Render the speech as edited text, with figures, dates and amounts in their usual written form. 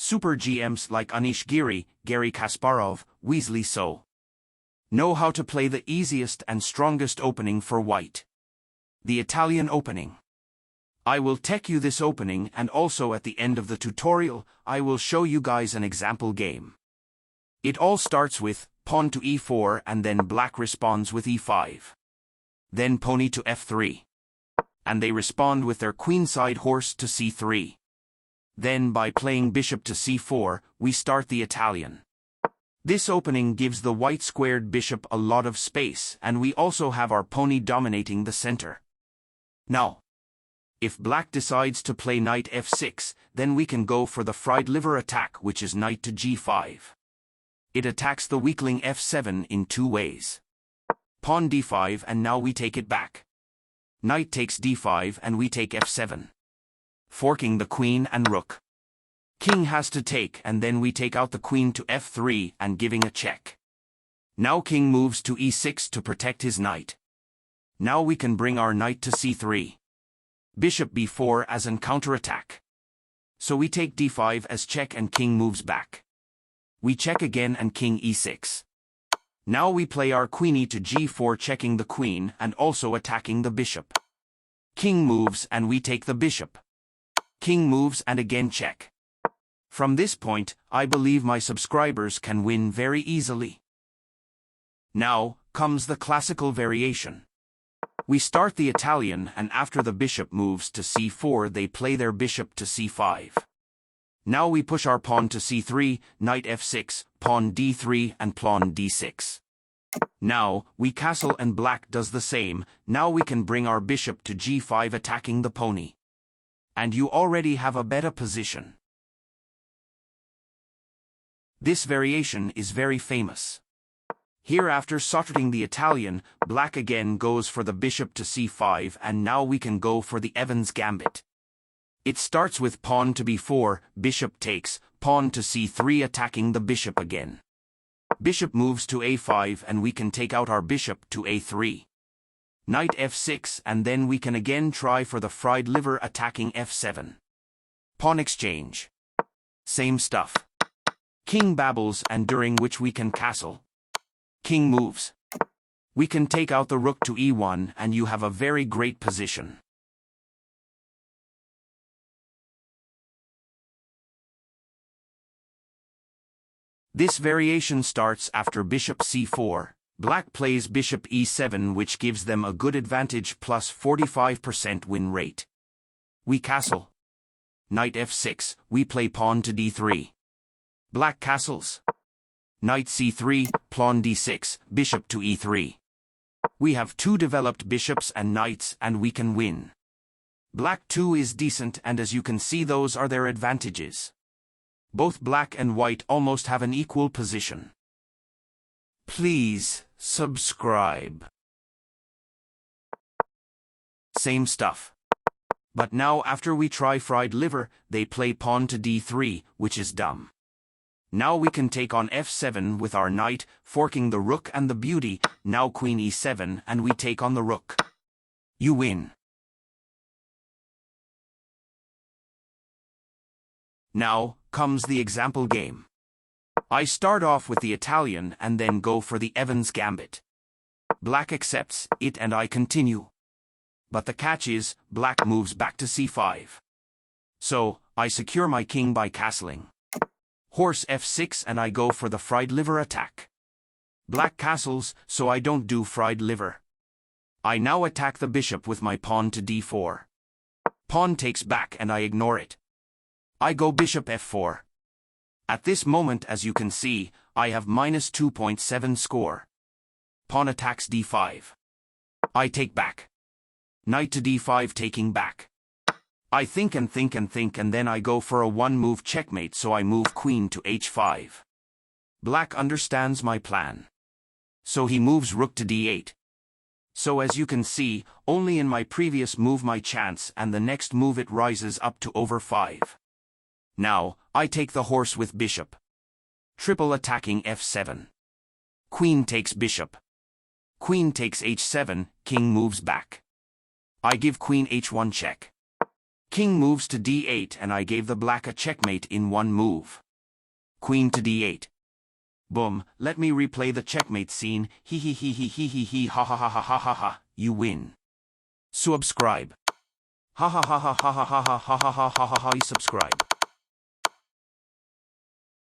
Super GMs like Anish Giri, Garry Kasparov, Wesley So know how to play the easiest and strongest opening for white. The Italian opening. I will tech you this opening, and also at the end of the tutorial, I will show you guys an example game. It all starts with pawn to e4 and then black responds with e5. Then pony to f3. And they respond with their queenside horse to c3. Then by playing bishop to c4, we start the Italian. This opening gives the white squared bishop a lot of space, and we also have our pony dominating the center. Now, if black decides to play knight f6, then we can go for the fried liver attack, which is knight to g5. It attacks the weakling f7 in two ways. Pawn d5, and now we take it back. Knight takes d5 and we take f7. Forking the queen and rook. King has to take, and then we take out the queen to f3 and giving a check. Now king moves to e6 to protect his knight. Now we can bring our knight to c3. Bishop b4 as an counterattack. So we take d5 as check and king moves back. We check again and king e6. Now we play our queenie to g4, checking the queen and also attacking the bishop. King moves and we take the bishop. King moves and again check. From this point, I believe my subscribers can win very easily. Now comes the classical variation. We start the Italian, and after the bishop moves to c4, they play their bishop to c5. Now we push our pawn to c3, knight f6, pawn d3 and pawn d6. Now we castle and black does the same. Now we can bring our bishop to g5 attacking the pony. And you already have a better position. This variation is very famous. Here, after sorting the Italian, black again goes for the bishop to c5, and now we can go for the Evans Gambit. It starts with pawn to b4, bishop takes, pawn to c3 attacking the bishop again. Bishop moves to a5 and we can take out our bishop to a3. Knight f6, and then we can again try for the fried liver attacking f7. Pawn exchange. Same stuff. King babbles, and during which we can castle. King moves. We can take out the rook to e1 and you have a very great position. This variation starts after bishop c4. Black plays bishop e7, which gives them a good advantage plus 45% win rate. We castle. Knight f6, we play pawn to d3. Black castles. Knight c3, pawn d6, bishop to e3. We have two developed bishops and knights and we can win. Black too is decent, and as you can see, those are their advantages. Both black and white almost have an equal position. Please subscribe. Same stuff. But now after we try fried liver, they play pawn to d3, which is dumb. Now we can take on f7 with our knight, forking the rook and the beauty. Now queen e7 and we take on the rook. You win. Now comes the example game. I start off with the Italian and then go for the Evans Gambit. Black accepts it and I continue. But the catch is, black moves back to c5. So, I secure my king by castling. Horse f6 and I go for the fried liver attack. Black castles, so I don't do fried liver. I now attack the bishop with my pawn to d4. Pawn takes back and I ignore it. I go bishop f4. At this moment, as you can see, I have minus 2.7 score. Pawn attacks d5. I take back. Knight to d5 taking back. I think and then I go for a one-move checkmate, so I move queen to h5. Black understands my plan. So he moves rook to d8. So as you can see, only in my previous move my chance, and the next move it rises up to over 5. Now, I take the horse with bishop. Triple attacking f7. Queen takes bishop. Queen takes h7, king moves back. I give queen h1 check. King moves to d8 and I gave the black a checkmate in one move. Queen to d8. Boom, let me replay the checkmate scene. He ha ha ha ha ha ha ha. You win. Subscribe. Ha ha ha ha ha ha ha ha ha ha ha ha ha. Subscribe.